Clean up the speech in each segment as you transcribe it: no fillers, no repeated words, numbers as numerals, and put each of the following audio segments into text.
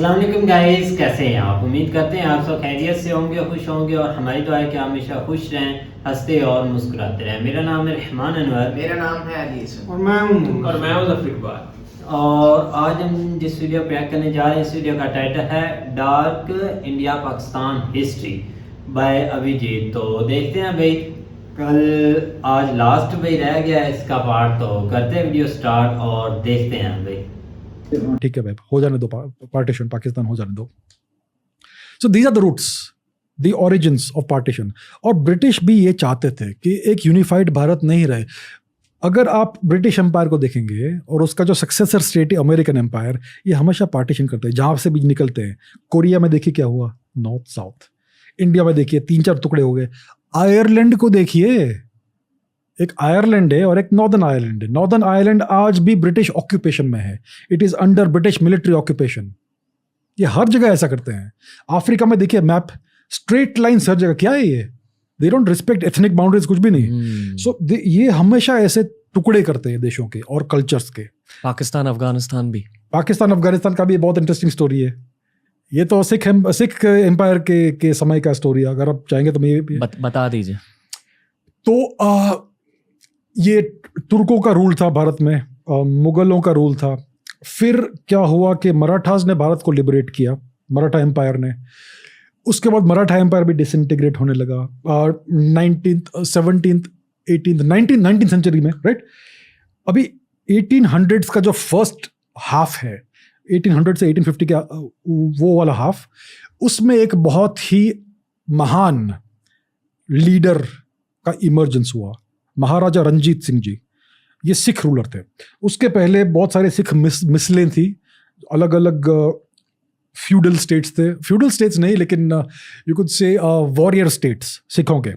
अस्सलाम वालेकुम गाइस, कैसे हैं आप? उम्मीद करते हैं आप सब खैरियत से होंगे, खुश होंगे और हमारी दुआ है कि आप हमेशा खुश रहें, हंसते और मुस्कुराते रहें। मेरा नाम है रहमान अनवर। मेरा नाम है अली हसन। और मैं हूँ ज़फ़र इकबाल। और आज हम जिस वीडियो पे एक्ट करने जा रहे हैं, इस वीडियो का टाइटल है dark India Pakistan history by Abhijit. तो देखते हैं भाई, कल आज लास्ट भाई रह गया है इसका पार्ट, तो करते हैं वीडियो स्टार्ट और देखते हैं भाई। ठीक है भाई, हो जाने दो पार्टीशन, पाकिस्तान हो जाने दो। So these are the roots, the origins of partition. और ब्रिटिश भी ये चाहते थे कि एक यूनिफाइड भारत नहीं रहे। अगर आप ब्रिटिश एम्पायर को देखेंगे और उसका जो सक्सेसर स्टेट है अमेरिकन एम्पायर, ये हमेशा पार्टीशन करते हैं जहां से भी निकलते हैं। कोरिया में देखिए क्या हुआ, नॉर्थ साउथ। इंडिया में देखिए 3-4 टुकड़े हो गए। आयरलैंड को देखिए, एक आयरलैंड है और एक नॉर्दर्न आयरलैंड है। नॉर्दर्न आयरलैंड आज भी ब्रिटिश ऑक्यूपेशन में है, it is under British military occupation. ये हर जगह ऐसा करते हैं। अफ्रीका में देखिए मैप, स्ट्रेट लाइंस हर जगह। क्या है ये? They don't respect ethnic boundaries, कुछ भी नहीं। सो ये हमेशा ऐसे टुकड़े करते हैं देशों के और कल्चर्स के। पाकिस्तान अफगानिस्तान भी, पाकिस्तान अफगानिस्तान का भी बहुत इंटरेस्टिंग स्टोरी है। ये तो सिख एम्पायर के समय का स्टोरी है। अगर आप चाहेंगे तो मैं बता दीजिए। तो ये तुर्कों का रूल था भारत में, मुगलों का रूल था। फिर क्या हुआ कि मराठास ने भारत को लिबरेट किया, मराठा एम्पायर ने। उसके बाद मराठा एम्पायर भी डिसइंटीग्रेट होने लगा 19th 17th 18th 19th century में, राइट। अभी 1800s का जो फर्स्ट हाफ है, 1800 से 1850 का वो वाला हाफ, उसमें एक बहुत ही महान लीडर का इमर्जेंस हुआ, महाराजा रंजीत सिंह जी। ये सिख रूलर थे। उसके पहले बहुत सारे सिख मिसलें थी, अलग अलग फ्यूडल स्टेट्स थे। फ्यूडल स्टेट्स नहीं, लेकिन you could say warrior states सिखों के।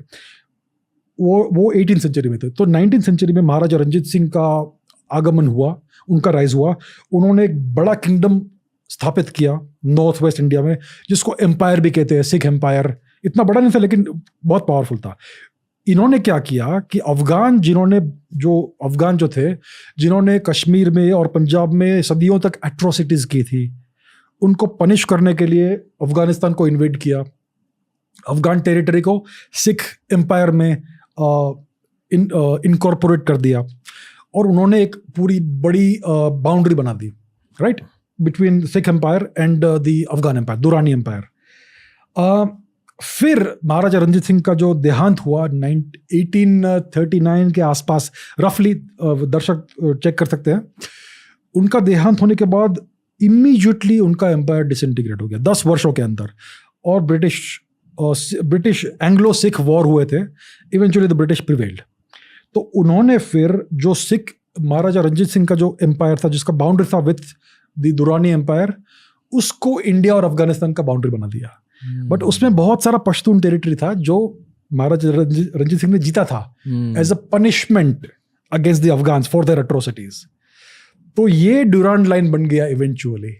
वो 18th सेंचुरी में थे। तो 19th सेंचुरी में महाराजा रंजीत सिंह का आगमन हुआ, उनका राइज हुआ। उन्होंने एक बड़ा किंगडम स्थापित किया नॉर्थ वेस्ट इंडिया में, जिसको एम्पायर भी कहते हैं, सिख एम्पायर। इतना बड़ा नहीं था लेकिन बहुत पावरफुल था। इन्होंने क्या किया कि अफगान जो थे, जिन्होंने कश्मीर में और पंजाब में सदियों तक एट्रोसिटीज की थी, उनको पनिश करने के लिए अफगानिस्तान को इन्वेड किया। अफगान टेरिटरी को सिख एम्पायर में इनकॉर्पोरेट कर दिया और उन्होंने एक पूरी बड़ी बाउंड्री बना दी, right, between Sikh empire and the Afghan empire, Durrani empire. फिर महाराजा रंजीत सिंह का जो देहांत हुआ 1839 के आसपास, रफली, दर्शक चेक कर सकते हैं। उनका देहांत होने के बाद इमीडिएटली उनका एम्पायर डिसइंटीग्रेट हो गया 10 वर्षों के अंदर। और ब्रिटिश एंग्लो सिख वॉर हुए थे। Eventually the British prevailed. तो उन्होंने फिर जो सिख महाराजा रंजीत सिंह का जो एम्पायर था, जिसका बाउंड्री था विथ द दुरानी एम्पायर, उसको इंडिया और अफगानिस्तान का बाउंड्री बना दिया। बट उसमें बहुत सारा पश्तून टेरिटरी था जो महाराजा रंजीत सिंह ने जीता था as a punishment against the Afghans for their atrocities. तो ये ड्यूरांड लाइन बन गया इवेंचुअली,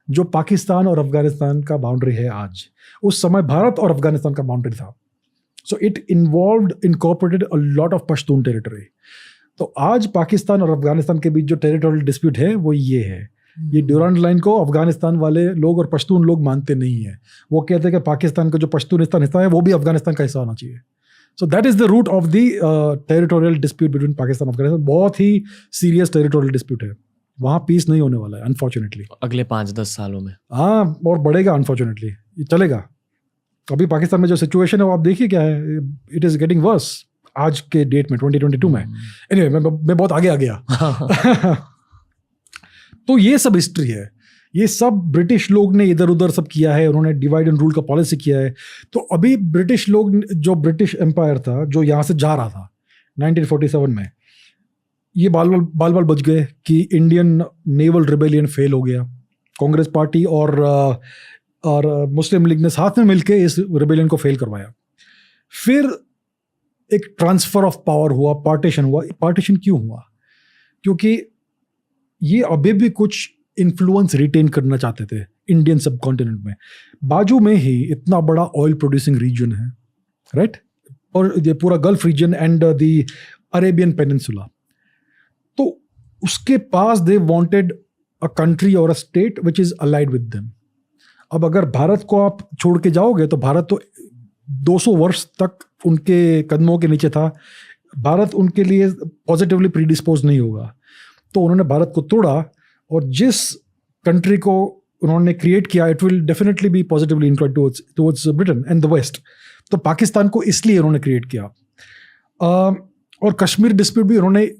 जो पाकिस्तान और अफगानिस्तान का बाउंड्री है आज। उस समय भारत और अफगानिस्तान का बाउंड्री था। So it incorporated a lot of Pashtun territory. तो आज पाकिस्तान और अफगानिस्तान के बीच जो टेरिटोरियल डिस्प्यूट है वो ये है। ये ड्यूरांड लाइन को अफगानिस्तान वाले लोग और पश्तून लोग मानते नहीं है। वो कहते हैं कि पाकिस्तान का जो पश्तूनिस्तान हिस्सा है वो भी अफगानिस्तान का हिस्सा होना चाहिए। So that is the root of the territorial dispute between Pakistan और अफगानिस्तान। बहुत ही सीरियस टेरिटोरियल डिस्प्यूट है। वहाँ पीस नहीं होने वाला है अनफॉर्चुनेटली अगले 5-10 सालों में। हाँ, और बढ़ेगा अनफॉर्चुनेटली, ये चलेगा। अभी पाकिस्तान में जो सिचुएशन है वो आप देखिए क्या है। इट इज गेटिंग वर्स आज के डेट में, 2022 में। एनीवे, मैं बहुत आगे आ गया। तो ये सब हिस्ट्री है। ये सब ब्रिटिश लोग ने इधर उधर सब किया है। उन्होंने डिवाइड एंड रूल का पॉलिसी किया है। तो अभी ब्रिटिश लोग, जो ब्रिटिश एम्पायर था जो यहाँ से जा रहा था 1947 में, ये बाल बच गए कि इंडियन नेवल रिबेलियन फेल हो गया। कांग्रेस पार्टी और मुस्लिम लीग ने साथ में मिलकर इस रिबेलियन को फेल करवाया। फिर एक ट्रांसफर ऑफ पावर हुआ, पार्टीशन हुआ। पार्टीशन क्यों हुआ? क्योंकि ये अभी भी कुछ इन्फ्लुएंस रिटेन करना चाहते थे इंडियन सब कॉन्टिनेंट में। बाजू में ही इतना बड़ा ऑयल प्रोड्यूसिंग रीजन है, राइट, और ये पूरा gulf region and the Arabian peninsula. तो उसके पास they wanted a country or a state which is allied with them. अब अगर भारत को आप छोड़ के जाओगे तो भारत तो 200 वर्ष तक उनके कदमों के नीचे था, भारत उनके लिए पॉजिटिवली प्रीडिस्पोज नहीं होगा। तो उन्होंने भारत को तोड़ा, और जिस कंट्री को उन्होंने क्रिएट किया it will definitely be positively inclined towards Britain and the west. तो पाकिस्तान को इसलिए उन्होंने क्रिएट किया, और कश्मीर डिस्प्यूट भी उन्होंने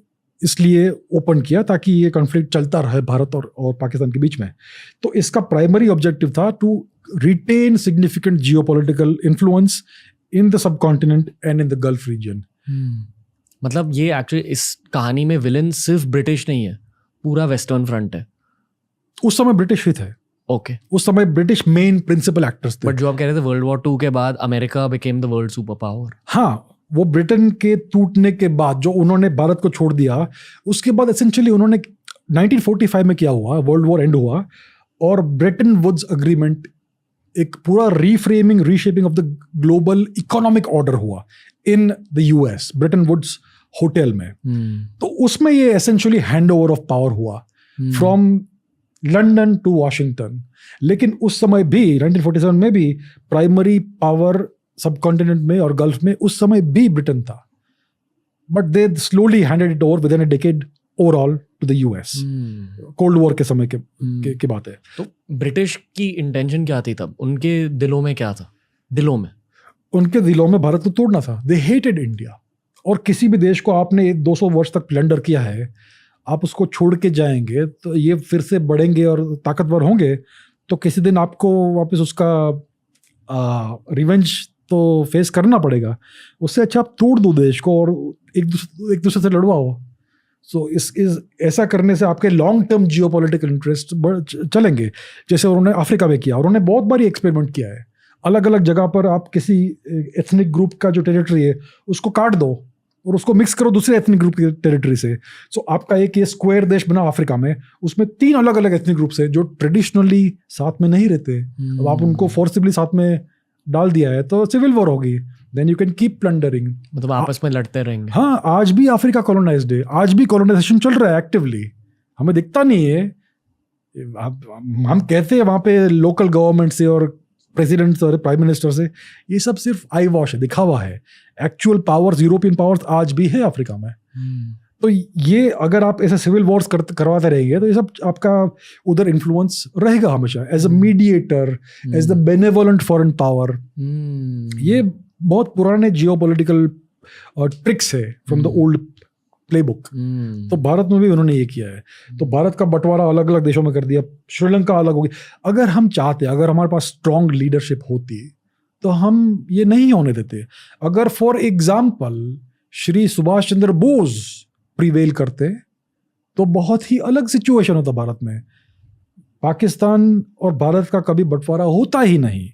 इसलिए ओपन किया ताकि ये कॉन्फ्लिक्ट चलता रहे भारत और पाकिस्तान के बीच में। तो इसका प्राइमरी ऑब्जेक्टिव था to retain significant geopolitical influence in the subcontinent and in the gulf region. मतलब ये एक्चुअली इस कहानी में विलन सिर्फ ब्रिटिश नहीं है, पूरा वेस्टर्न फ्रंट है। उस समय ब्रिटिश ही थे, ओके। उस समय ब्रिटिश मेन प्रिंसिपल एक्टर्स थे। बट जो आप कह रहे थे वर्ल्ड वॉर 2 के बाद America became the world super power. हाँ, वो ब्रिटेन के टूटने के बाद जो उन्होंने भारत को छोड़ दिया, उसके बाद एसेंशियली उन्होंने 1945 में क्या हुआ, वर्ल्ड वॉर एंड हुआ, और ब्रेटन वुड्स अग्रीमेंट एक पूरा reframing reshaping of the global economic order हुआ in the US, Bretton Woods hotel में। तो उसमें ये essentially hand over of power हुआ फ्रॉम लंदन टू वॉशिंगटन। लेकिन उस समय भी 1947 में भी प्राइमरी पावर सबकॉन्टिनेंट में और गल्फ में उस समय भी ब्रिटेन था, but they slowly handed it over within a decade overall to the US. Cold war के समय के बात है। तो ब्रिटिश की इंटेंशन क्या थी तब, उनके दिलों में क्या था? उनके दिलों में भारत को तोड़ना था। They hated India. और किसी भी देश को आपने 200 वर्ष तक प्लंडर किया है, आप उसको छोड़ के जाएंगे तो ये फिर से बढ़ेंगे और ताकतवर होंगे, तो किसी दिन आपको वापस उसका रिवेंज तो फेस करना पड़ेगा। उससे अच्छा आप तोड़ दो देश को और एक दूसरे से लड़वाओ। सो ऐसा करने से आपके लॉन्ग टर्म जियोपॉलिटिकल इंटरेस्ट चलेंगे। जैसे उन्होंने अफ्रीका में किया, उन्होंने बहुत बार एक्सपेरिमेंट किया है। अलग अलग जगह पर आप किसी एथनिक ग्रुप का जो टेरिटरी है उसको काट दो और उसको मिक्स करो दूसरे एथनिक ग्रुप की टेरिटरी से। सो आपका एक ये स्क्वायर देश बना अफ्रीका में, उसमें 3 अलग अलग एथनिक ग्रुप्स है जो ट्रेडिशनली साथ में नहीं रहते। अब आप उनको फोर्सिबली साथ में डाल दिया है तो सिविल वॉर होगी। Then you can keep plundering, मतलब आपस में लड़ते रहेंगे। हाँ, आज भी अफ्रीका कॉलोनाइज्ड है, आज भी कॉलोनाइजेशन चल रहा है एक्टिवली, हमें दिखता नहीं है। हम कहते हैं वहाँ पे लोकल गवर्नमेंट से और प्रेसिडेंट और प्राइम मिनिस्टर से, ये सब सिर्फ आई वॉश है, दिखावा है। एक्चुअल पावर्स, यूरोपियन पावर्स आज भी है अफ्रीका में। तो ये अगर आप ऐसे सिविल वॉर्स करवाते रहेंगे तो ये सब आपका उधर इन्फ्लुएंस रहेगा हमेशा as a mediator, as the benevolent foreign power. ये बहुत पुराने जियोपॉलिटिकल ट्रिक्स है फ्रॉम द ओल्ड प्लेबुक। तो भारत में भी उन्होंने ये किया है। तो भारत का बंटवारा अलग अलग देशों में कर दिया, श्रीलंका अलग होगी। अगर हम चाहते, अगर हमारे पास स्ट्रांग लीडरशिप होती तो हम ये नहीं होने देते। अगर for example Shri Subhash Chandra Bose prevail करते तो बहुत ही अलग सिचुएशन होता भारत में। पाकिस्तान और भारत का कभी बंटवारा होता ही नहीं।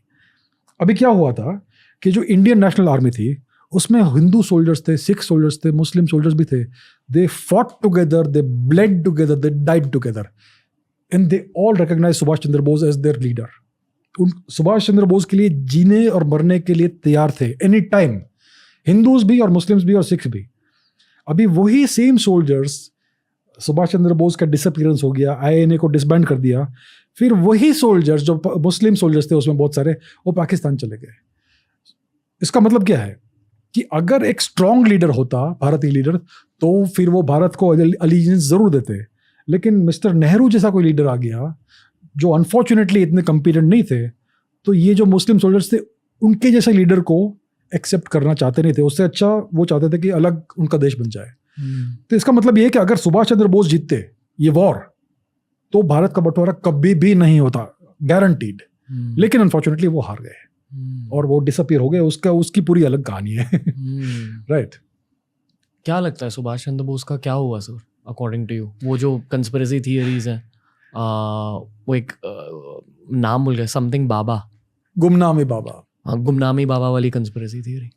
अभी क्या हुआ था कि जो इंडियन नेशनल आर्मी थी उसमें हिंदू सोल्जर्स थे, सिख सोल्जर्स थे, मुस्लिम सोल्जर्स भी थे। They fought together, they bled together, they died together, and they all recognise Subhash Chandra Bose as their leader. उन सुभाष चंद्र बोस के लिए जीने और मरने के लिए तैयार थे एनी टाइम, हिंदूज भी और मुस्लिम्स भी और सिख्स भी। अभी वही सेम सोल्जर्स, सुभाष चंद्र बोस का डिसअपीयरेंस हो गया, आईएनए को डिसबैंड कर दिया, फिर वही सोल्जर्स जो मुस्लिम सोल्जर्स थे उसमें बहुत सारे, वो पाकिस्तान चले गए। इसका मतलब क्या है कि अगर एक स्ट्रांग लीडर होता, भारतीय लीडर, तो फिर वो भारत को अलीजेंस जरूर देते। लेकिन मिस्टर नेहरू जैसा कोई लीडर आ गया जो अनफॉर्चुनेटली इतने कॉम्पिटेंट नहीं थे, तो ये जो मुस्लिम सोल्जर्स थे उनके जैसे लीडर को एक्सेप्ट करना चाहते नहीं थे। उससे अच्छा वो चाहते थे कि अलग उनका देश बन जाए। तो इसका मतलब ये है कि अगर सुभाष चंद्र बोस जीतते ये वॉर तो भारत का बंटवारा कभी भी नहीं होता, गारंटीड। लेकिन अनफॉर्चुनेटली वो हार गए और वो डिसअपीयर हो गए। उसकी पूरी अलग कहानी है। राइट। क्या लगता है सुभाष चंद्र बोस का क्या हुआ सर, अकॉर्डिंग टू यू? वो जो कंस्पिरेसी थियरीज हैं, वो एक नाम भूल गए, समथिंग बाबा, गुमनामी बाबा। हाँ, गुमनामी बाबा वाली कंस्पिरेसी थियरी।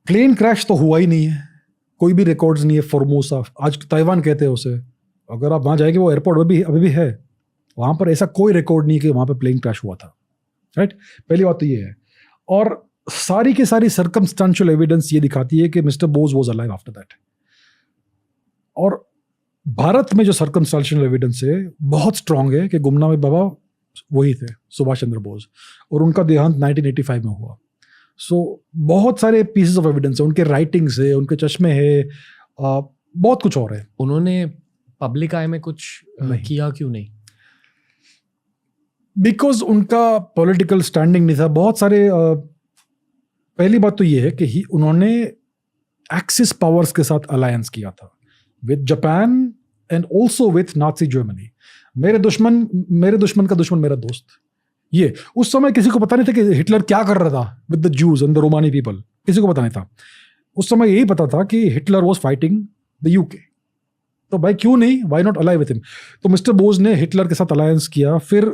प्लेन क्रैश तो हुआ ही नहीं है, कोई भी रिकॉर्ड्स नहीं है। फॉर्मोसा, आज ताइवान कहते हैं उसे, अगर आप वहाँ जाएंगे वो एयरपोर्ट अभी भी है, वहाँ पर ऐसा कोई रिकॉर्ड नहीं कि वहाँ पर प्लेन क्रैश हुआ था। राइट, पहली बात तो ये है। और सारी की सारी सर्कमस्टेंशियल एविडेंस ये दिखाती है कि mister Bose was alive after that. और भारत में जो सर्कमस्टेंशियल एविडेंस है बहुत स्ट्रांग है कि गुमनामी बाबा वही थे, सुभाष चंद्र बोस, और उनका देहांत 1985 में हुआ। सो बहुत सारे पीसेस ऑफ एविडेंस है, उनके राइटिंग्स है, उनके चश्मे है, बहुत कुछ और है। उन्होंने पब्लिक आई में कुछ नहीं। किया क्यों नहीं? बिकॉज उनका पॉलिटिकल स्टैंडिंग नहीं था। बहुत सारे पहली बात तो ये है कि उन्होंने एक्सिस पावर्स के साथ अलायंस किया था with Japan and also with Nazi Germany. मेरे दुश्मन का दुश्मन मेरा दोस्त। ये उस समय किसी को पता नहीं था कि हिटलर क्या कर रहा था with the Jews and the Romani people, किसी को पता नहीं था। उस समय यही पता था कि Hitler was fighting the UK, तो भाई क्यों नहीं, वाई नॉट अलाइ विथ हिम। तो मिस्टर बोस ने हिटलर के साथ अलायंस किया, फिर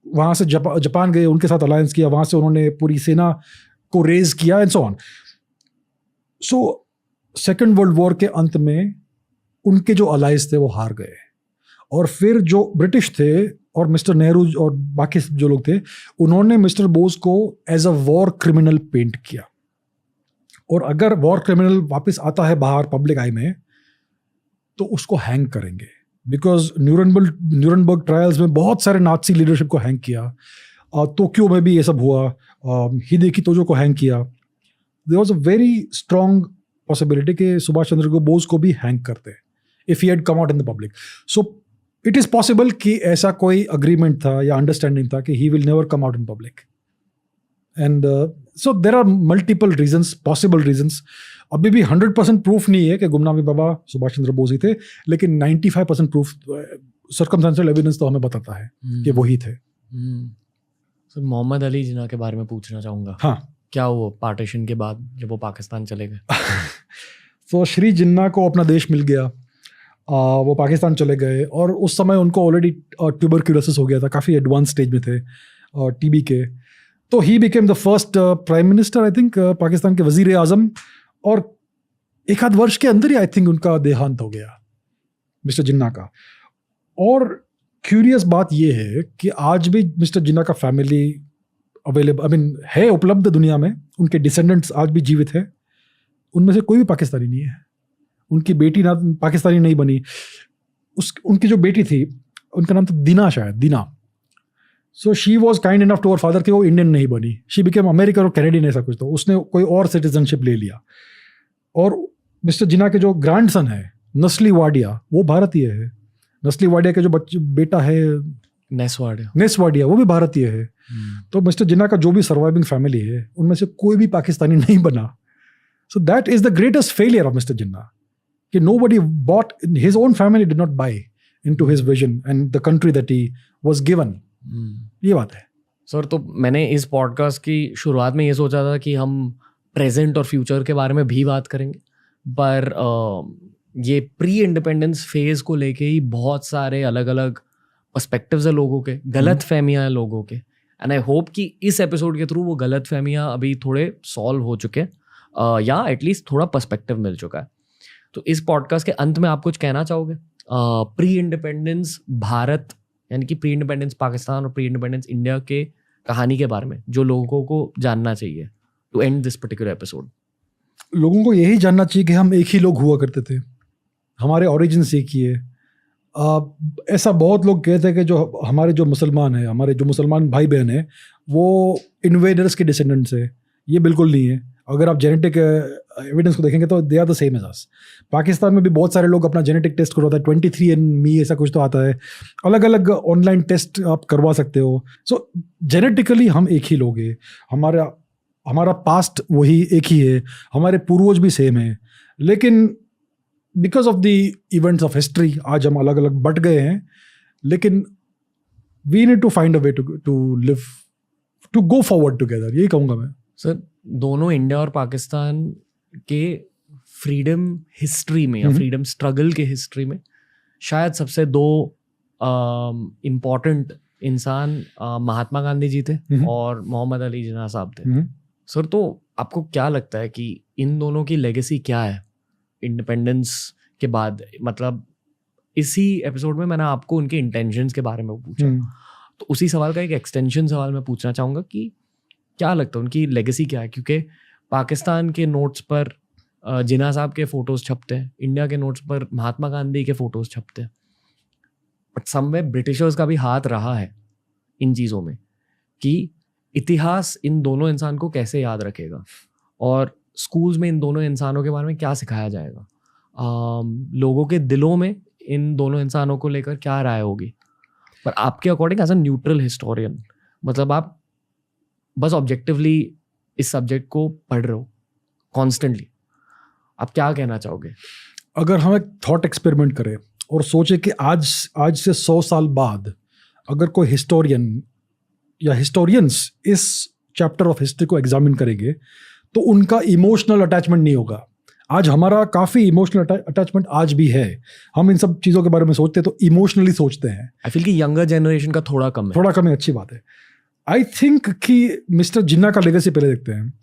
वहां से जापान गए, उनके साथ अलायंस किया, वहां से उन्होंने पूरी सेना को रेज किया and so on. So second world war के अंत में उनके जो अलाइज थे वो हार गए, और फिर जो ब्रिटिश थे और मिस्टर नेहरू और बाकी जो लोग थे, उन्होंने मिस्टर बोस को as a war criminal paint किया। और अगर वॉर क्रिमिनल वापस आता है बाहर पब्लिक आई में तो उसको हैंग करेंगे, बिकॉज न्यूरनबर्ग ट्रायल्स में बहुत सारे नाजी लीडरशिप को हैंग किया, टोक्यो में भी ये सब हुआ, हिदेकी तोजो को हैंग किया। There was a very strong possibility कि सुभाष चंद्र बोस को भी हैंग करते if he had come out in the public. So it is possible कि ऐसा कोई अग्रीमेंट था या अंडरस्टैंडिंग था कि he will never come out in public. And so there are multiple reasons, possible reasons. अभी भी 100% प्रूफ नहीं है कि गुमनामी बाबा सुभाष चंद्र बोस ही थे, लेकिन 95% प्रूफ, सर्कमस्टेंशियल एविडेंस तो हमें बताता है कि वही थे। सर मोहम्मद अली जिन्ना के बारे में पूछना चाहूँगा। हाँ, क्या हुआ पार्टीशन के बाद जब वो पाकिस्तान चले गए? तो श्री जिन्ना को अपना देश मिल गया, वो पाकिस्तान चले गए, और उस समय उनको ऑलरेडी ट्यूबरक्यूलोसिस हो गया था, काफ़ी एडवांस स्टेज में थे टीबी के। तो he became the first prime minister, I think Pakistan के वजीर आजम, और एक आध वर्ष के अंदर ही आई थिंक उनका देहांत हो गया मिस्टर जिन्ना का। और क्यूरियस बात यह है कि आज भी मिस्टर जिन्ना का फैमिली अवेलेबल, आई मीन है उपलब्ध दुनिया में, उनके डिसेंडेंट्स आज भी जीवित है। उनमें से कोई भी पाकिस्तानी नहीं है। उनकी बेटी ना पाकिस्तानी नहीं बनी, उनकी जो बेटी थी उनका नाम था दीना, शायद Dina. So she was kind enough to our father कि वो इंडियन नहीं बनी, शी बिकेम अमेरिकन और कैनेडियन ऐसा कुछ, तो उसने कोई और सिटीजनशिप ले लिया। और मिस्टर जिन्ना के जो ग्रैंडसन है नस्ली वाडिया, वो भारतीय है। नस्ली वाडिया के जो बेटा है नेस वाडिया, वो भी भारतीय है। तो मिस्टर जिन्ना का जो भी सर्वाइविंग फैमिली है उनमें से कोई भी पाकिस्तानी नहीं बना। So that is the greatest failure of mister Jinnah कि nobody bought, his own family did not buy into his vision and the country that he was given. ये बात है सर। तो मैंने इस पॉडकास्ट की शुरुआत में ये सोचा था कि हम प्रेजेंट और फ्यूचर के बारे में भी बात करेंगे, पर ये प्री इंडिपेंडेंस फेज को लेके ही बहुत सारे अलग अलग पर्सपेक्टिव्स है लोगों के, गलत फहमियाँ हैं लोगों के, एंड आई होप कि इस एपिसोड के थ्रू वो गलत फहमियाँ अभी थोड़े सॉल्व हो चुके हैं, या एटलीस्ट थोड़ा पर्सपेक्टिव मिल चुका है। तो इस पॉडकास्ट के अंत में आप कुछ कहना चाहोगे प्री इंडिपेंडेंस भारत, यानी कि प्री इंडिपेंडेंस पाकिस्तान और प्री इंडिपेंडेंस इंडिया के कहानी के बारे में जो लोगों को जानना चाहिए to end this particular episode? लोगों को यही जानना चाहिए कि हम एक ही लोग हुआ करते थे, हमारे ओरिजिन्स एक ही है। ऐसा बहुत लोग कहते हैं कि जो हमारे जो मुसलमान हैं, हमारे जो मुसलमान भाई बहन हैं, वो इन्वेडर्स के डिसेंडेंट्स है। ये बिल्कुल नहीं है। अगर आप जेनेटिक एविडेंस को देखेंगे तो they are the same as us. Pakistan में भी बहुत सारे लोग अपना जेनेटिक टेस्ट करवाता है, 23andMe ऐसा कुछ तो आता है, अलग अलग ऑनलाइन टेस्ट आप करवा सकते हो। सो जेनेटिकली हम एक ही लोग हैं, हमारा पास्ट वही एक ही है, हमारे पूर्वज भी सेम है, लेकिन because of the events of history आज हम अलग अलग बट गए हैं। लेकिन we need to find a way to live, to go forward together, यही कहूँगा मैं। सर दोनों इंडिया और पाकिस्तान के फ्रीडम हिस्ट्री में या फ्रीडम स्ट्रगल के हिस्ट्री में शायद सबसे दो इम्पॉर्टेंट इंसान महात्मा गांधी जी थे और मोहम्मद अली जिन्ना साहब थे। सर तो आपको क्या लगता है कि इन दोनों की लेगेसी क्या है इंडिपेंडेंस के बाद? मतलब इसी एपिसोड में मैंने आपको उनके इंटेंशंस के बारे में पूछा, तो उसी सवाल का एक एक्सटेंशन सवाल मैं पूछना चाहूँगा कि क्या लगता है उनकी लेगेसी क्या है? क्योंकि पाकिस्तान के नोट्स पर जिन्ना साहब के फोटोज छपते हैं, इंडिया के नोट्स पर महात्मा गांधी के फोटोज छपते हैं, बट समवे ब्रिटिशर्स का भी हाथ रहा है इन चीज़ों में कि इतिहास इन दोनों इंसान को कैसे याद रखेगा और स्कूल्स में इन दोनों इंसानों के बारे में क्या सिखाया जाएगा, लोगों के दिलों में इन दोनों इंसानों को लेकर क्या राय होगी। पर आपके according as a neutral historian, मतलब आप बस ऑब्जेक्टिवली इस सब्जेक्ट को पढ़ रहे हो कॉन्स्टेंटली, आप क्या कहना चाहोगे? अगर हम एक थॉट एक्सपेरिमेंट करें और सोचे कि आज से 100 साल बाद अगर कोई हिस्टोरियन या हिस्टोरियंस इस चैप्टर ऑफ हिस्ट्री को एग्जामिन करेंगे तो उनका इमोशनल अटैचमेंट नहीं होगा। आज हमारा काफ़ी इमोशनल अटैचमेंट आज भी है। हम इन सब चीज़ों के बारे में सोचते हैं तो इमोशनली सोचते हैं। आई फील कि यंगर जनरेशन का थोड़ा कम है। अच्छी बात है। आई थिंक कि मिस्टर जिन्ना का लेगेसी पहले देखते हैं।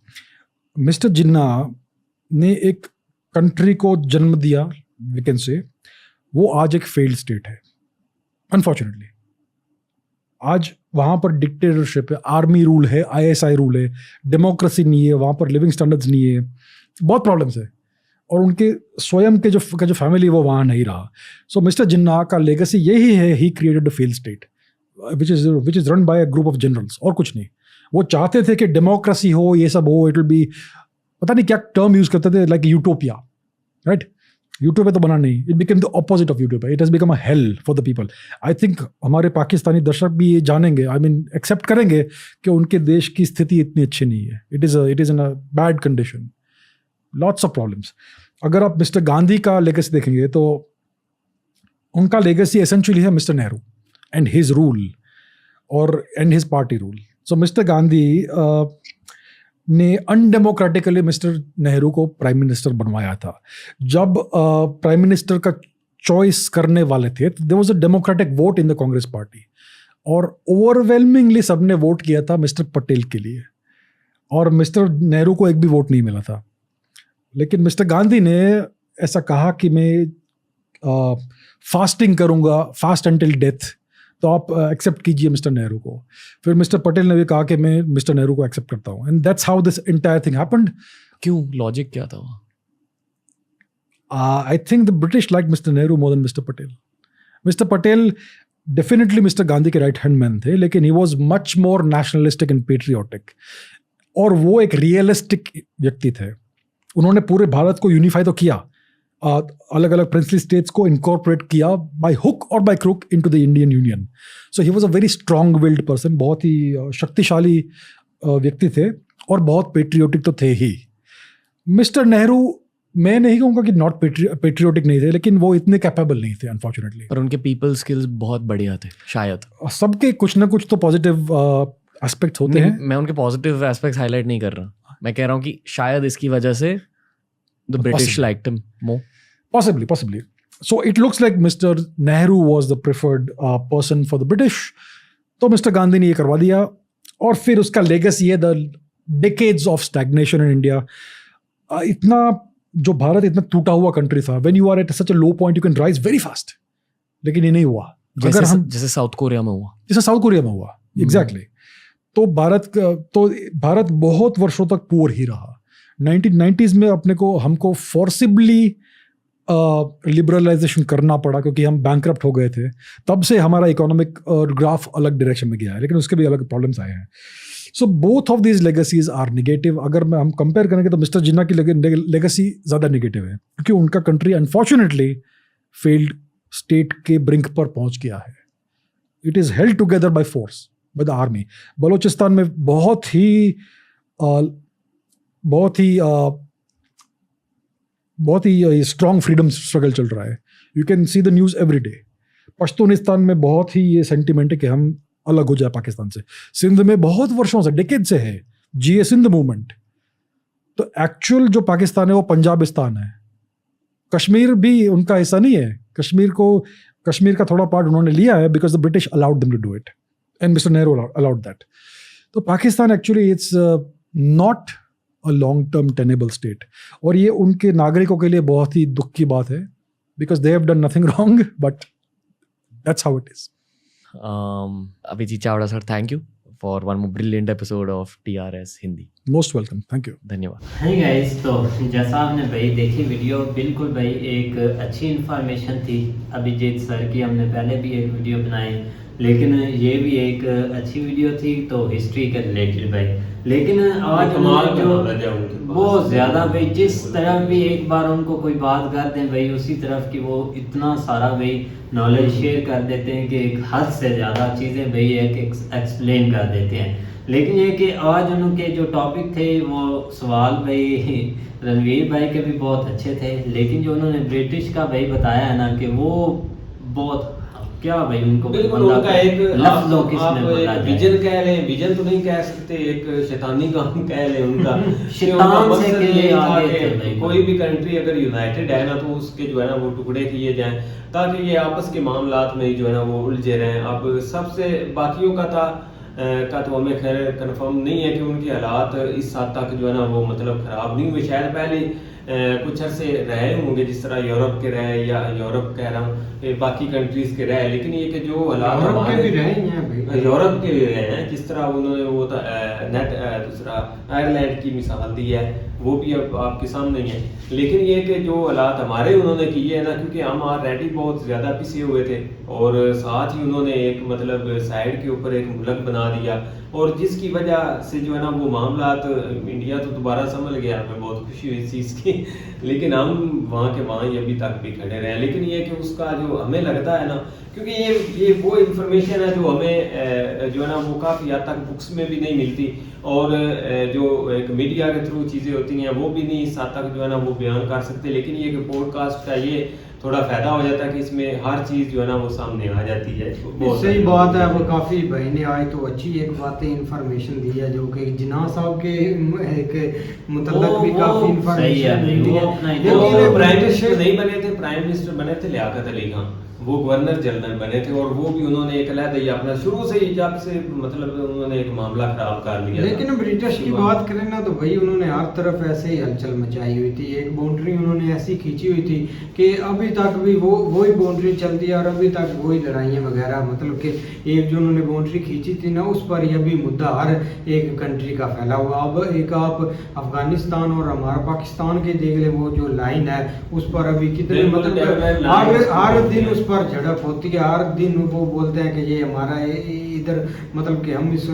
मिस्टर जिन्ना ने एक कंट्री को जन्म दिया, वी कैन से, वो आज एक फेल्ड स्टेट है अनफॉर्चुनेटली। आज वहाँ पर डिक्टेटरशिप है, आर्मी रूल है, ISI रूल है, डेमोक्रेसी नहीं है, वहाँ पर लिविंग स्टैंडर्ड्स नहीं है, बहुत प्रॉब्लम्स है। और उनके स्वयं के जो फैमिली वो वहाँ नहीं रहा। सो मिस्टर जिन्ना का लेगेसी यही है, he created a failed state which is run by a group of generals, और कुछ नहीं। वो चाहते थे कि डेमोक्रेसी हो, ये सब हो, इट विल बी, पता नहीं क्या टर्म यूज करते थे, लाइक यूटोपिया, राइट? यूटोपिया तो बना नहीं, it became the opposite of utopia, it has become a hello for the people. I think हमारे पाकिस्तानी दर्शक भी ये जानेंगे, आई मीन एक्सेप्ट करेंगे कि उनके देश की स्थिति इतनी अच्छी नहीं है। It is in a bad condition, lots of problems. अगर आप मिस्टर गांधी का लेगेसी देखेंगे तो उनका लेगेसी एसेंशियली है mister Nehru and his rule और and his party rule. So mister Gandhi ने अनडेमोक्रेटिकली मिस्टर नेहरू को प्राइम मिनिस्टर बनवाया था। जब प्राइम मिनिस्टर का चॉइस करने वाले थे, there was a democratic vote in the Congress party और ओवरवेलमिंगली सबने वोट किया था मिस्टर पटेल के लिए, और मिस्टर नेहरू को एक भी वोट नहीं मिला था। लेकिन मिस्टर गांधी ने ऐसा कहा कि मैं फास्टिंग करूंगा, फास्ट अंटिल डेथ, तो आप एक्सेप्ट कीजिए मिस्टर नेहरू को। फिर मिस्टर पटेल ने भी कहा कि मैं मिस्टर नेहरू को एक्सेप्ट करता हूँ, and that's how this entire thing happened. क्यों, लॉजिक क्या था? I think the British like mister Nehru more than mister Patel. Mister Patel definitely mister Gandhi के राइट हैंड मैन थे, लेकिन he was much more nationalistic and patriotic, और वो एक रियलिस्टिक व्यक्ति थे। उन्होंने पूरे भारत को यूनिफाई तो किया, अलग अलग प्रिंसली स्टेट्स को इनकॉर्पोरेट किया बाय हुक और by crook into the Indian union. So he was a very strong willed person, बहुत ही शक्तिशाली व्यक्ति थे और बहुत पेट्रियोटिक तो थे ही। मिस्टर नेहरू, मैं नहीं कहूँगा कि नॉट पेट्रियोटिक नहीं थे, लेकिन वो इतने कैपेबल नहीं थे अनफॉर्चुनेटली। पर उनके पीपल स्किल्स बहुत बढ़िया थे शायद। सबके कुछ ना कुछ तो पॉजिटिव एस्पेक्ट्स होते हैं। मैं उनके पॉजिटिव एस्पेक्ट्स हाईलाइट नहीं कर रहा, मैं कह रहा हूँ कि शायद इसकी वजह से the British liked him more, possibly. So it looks like Mr. Nehru was the preferred person for the British. तो मिस्टर गांधी ने ये करवा दिया, और फिर उसका लेगेसी है the decades of stagnation in India. इतना जो भारत इतना टूटा हुआ कंट्री था, when you are at such a low point you can rise very fast, लेकिन ये नहीं हुआ। अगर हम जैसे साउथ कोरिया में हुआ, एग्जैक्टली। तो भारत बहुत वर्षों तक पुअर ही रहा। 1990s में हमको फोर्सिबली लिबरलाइजेशन करना पड़ा क्योंकि हम बैंकरप्ट हो गए थे। तब से हमारा इकोनॉमिक ग्राफ अलग डायरेक्शन में गया है, लेकिन उसके भी अलग प्रॉब्लम्स आए हैं। So both of these legacies are negative. अगर हम कंपेयर करेंगे तो मिस्टर जिन्ना की लेगेसी ज़्यादा नेगेटिव है क्योंकि उनका कंट्री अनफॉर्चुनेटली फेल्ड स्टेट के ब्रिंक पर पहुंच गया है। It is held together by force, by the army. Balochistan में बहुत ही स्ट्रॉन्ग फ्रीडम स्ट्रगल चल रहा है। You can see the news every day. Pashtunistan में बहुत ही ये सेंटिमेंट है कि हम अलग हो जाए पाकिस्तान से। सिंध में बहुत वर्षों से, डेकेड से है GA सिंध मूवमेंट। तो एक्चुअल जो पाकिस्तान है वो पंजाबिस्तान है। कश्मीर भी उनका हिस्सा नहीं है। कश्मीर का थोड़ा पार्ट उन्होंने लिया है because the British allowed them to do it and mister Nehru allowed that. तो Pakistan actually it's not a long term tenable state, और ये उनके नागरिकों के लिए बहुत ही दुख की बात है because they have done nothing wrong, but that's how it is. Abhijit Chavda sir, thank you for one more brilliant episode of TRS Hindi. Most welcome, thank you, धन्यवाद। हाय गाइस, तो जैसा आपने भाई देखी वीडियो, बिल्कुल भाई एक अच्छी इन्फॉर्मेशन थी अभिजीत सर की। हमने पहले भी एक वीडियो बनाई लेकिन ये भी एक अच्छी वीडियो थी तो हिस्ट्री के रिलेटेड भाई। लेकिन आज कमाल का जो knowledge है उनके पास। बहुत ज़्यादा भाई, जिस तरफ भी एक बार उनको कोई बात कर दें भाई उसी तरफ की वो इतना सारा भाई नॉलेज शेयर कर देते हैं कि एक हद से ज़्यादा चीज़ें भाई एक एक्सप्लेन कर देते हैं। लेकिन ये कि आज उनके जो टॉपिक थे वो सवाल भाई रणवीर भाई के भी बहुत अच्छे थे, लेकिन जो उन्होंने ब्रिटिश का भाई बताया है ना कि वो बहुत क्या भाई उनको बिल्कुल बंदा उनका एक लफ्ज़ों आप किसमें बोला एक जाए। विजन कह लें, विजन तो नहीं कह सकते, एक शैतानी काम कह लें उनका। शैतान उनका से मकसद के ये था आगे कि थे भाई। कोई भी कंट्री अगर यूनाइटेड है ना तो उसके जो है ना वो टुकड़े किए जाएं ताकि ये आपस के मामलात में जो है ना वो उलझे रहें। अब सबसे बाकियों का का तो हमें खैर कंफर्म नहीं है कि उनके हालात इस हद तक जो है ना वो मतलब ख़राब नहीं हुए। शायद पहले कुछ अरसे रहे होंगे जिस तरह यूरोप के रहे, या यूरोप कह रहा हूँ बाकी कंट्रीज़ के रहे, लेकिन ये कि जो हालात यूरोप के हमारे भी रहे हैं भाई, यूरोप के भी रहे हैं, जिस तरह उन्होंने वो दूसरा आयरलैंड की मिसाल दी है वो भी अब आपके सामने ही है। लेकिन ये कि जो हालात हमारे उन्होंने किए हैं ना, क्योंकि हम ऑलरेडी बहुत ज़्यादा पिसे हुए थे और साथ ही उन्होंने एक मतलब साइड के ऊपर एक मुल्क बना दिया, और जिसकी वजह से जो है ना वो मामलात इंडिया तो दोबारा संभल गया, हमें बहुत खुशी हुई इस चीज़ की। लेकिन हम वहाँ के वहाँ ही अभी तक भी खड़े रहे। लेकिन ये कि उसका जो हमें लगता है ना, क्योंकि ये वो इन्फॉर्मेशन है जो हमें जो है ना वो काफ़ी हद तक बुक्स में भी नहीं मिलती, और जो एक मीडिया के थ्रू चीज़ें होती हैं वो भी नहीं इस हद तक जो है ना वो बयान कर सकते। लेकिन ये कि पॉडकास्ट का ये थोड़ा फ़ायदा हो जाता है कि इसमें हर चीज़ जो है ना वो सामने आ जाती है। बहुत सही बात है। वो काफ़ी भाई ने आज तो अच्छी एक बातें इंफॉर्मेशन दी है, जो कि जिन्ना साहब के एक मुतल्लक भी काफ़ी सही है इंफॉर्मेशन भाई, दी वो है। अपना लेकिन प्राइम मिनिस्टर नहीं बने थे, प्राइम मिनिस्टर बने थे लियाकत अली खान, वो गवर्नर जनरल बने थे, और वो भी उन्होंने एक अलग ही अपना शुरू से ही जब से मतलब उन्होंने एक मामला खराब कर लिया। लेकिन ब्रिटिश की बात करें ना तो भाई उन्होंने हर तरफ ऐसे ही हलचल मचाई हुई थी। एक बाउंड्री उन्होंने ऐसी खींची हुई थी कि अभी तक भी वही बाउंड्री चलती है, और अभी तक वही लड़ाइयाँ वगैरह, मतलब कि एक जो उन्होंने बाउंड्री खींची थी ना उस पर यह भी मुद्दा हर एक कंट्री का फैला हुआ। अब एक आप अफगानिस्तान और हमारा पाकिस्तान के देख ले, वो जो लाइन है उस पर अभी कितने मतलब हर दिन उस पर झड़प होती है। हर दिन वो बोलते हैं कि ये हमारा इधर मतलब कि हम इस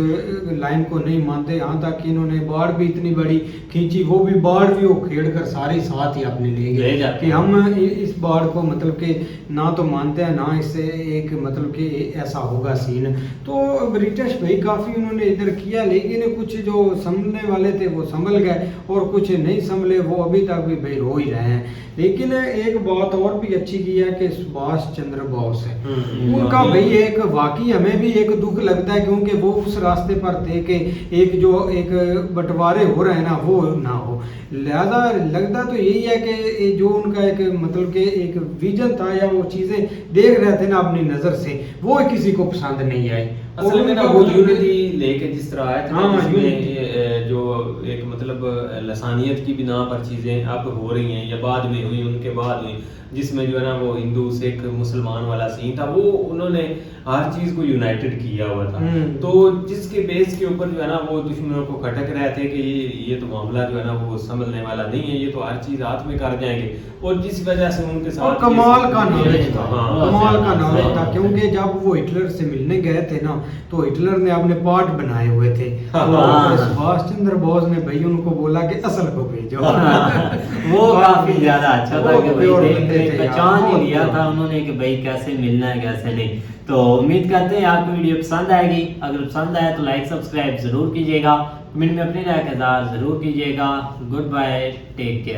लाइन को नहीं मानते। यहाँ तक कि इन्होंने बाढ़ भी इतनी बड़ी खींची, वो भी बाढ़ भी वो खेड़ कर सारे साथ ही अपने ले गए कि हम इस बाढ़ को मतलब कि ना तो मानते हैं ना इससे एक मतलब कि ऐसा होगा सीन। तो ब्रिटिश भाई काफ़ी उन्होंने इधर किया, लेकिन कुछ जो संभलने वाले थे वो संभल गए, और कुछ नहीं संभले वो अभी तक भी भाई रो ही रहे हैं। लेकिन एक बात और भी अच्छी की है कि सुभाष चंद्र बोस है, उनका भाई एक वाकई हमें भी एक दुख लगता है, क्योंकि वो उस रास्ते पर थे कि एक जो एक बंटवारे हो रहे हैं ना वो ना हो। लिहाजा लगता तो यही है कि जो उनका एक मतलब कि एक विजन था या वो चीज़ें देख रहे थे ना अपनी नज़र से, वो किसी को पसंद नहीं आई। असल में ना वो यूनिटी लेके जिस तरह आया था, हाँ, जिसमें जो एक मतलब लसानियत की बिना पर चीज़ें अब हो रही हैं या बाद में हुई, उनके बाद हुई, जिसमें जो है ना वो हिंदू सिख मुसलमान वाला सीन था, वो उन्होंने हर चीज़ को यूनाइटेड किया हुआ था। तो जिसके बेस के ऊपर जो है ना वो दुश्मनों को खटक रहे थे कि ये तो मामला जो है ना वो संभलने वाला नहीं है, ये तो हर चीज़ हाथ में कर जाएंगे, और जिस वजह से उनके साथ और कमाल का नॉलेज था, हाँ, कमाल का नॉलेज था, क्योंकि जब वो हिटलर से मिलने गए थे ना तो हिटलर ने अपने पार्ट बनाए हुए थे, तो सुभाष चंद्र बोस ने भाई उनको बोला कि असल को भेजो। वो काफी ज्यादा अच्छा था कि भाई प्योर देख बंदे के थे यार, पहचान ही बहुत लिया प्योर। था उन्होंने कि भाई कैसे मिलना है कैसे नहीं। तो उम्मीद करते हैं आपको वीडियो पसंद आएगी। अगर पसंद आए तो लाइक सब्सक्राइब जरूर कीजिएगा, कमेंट में अपनी राय का इज़हार जरूर कीजिएगा। Goodbye, take care.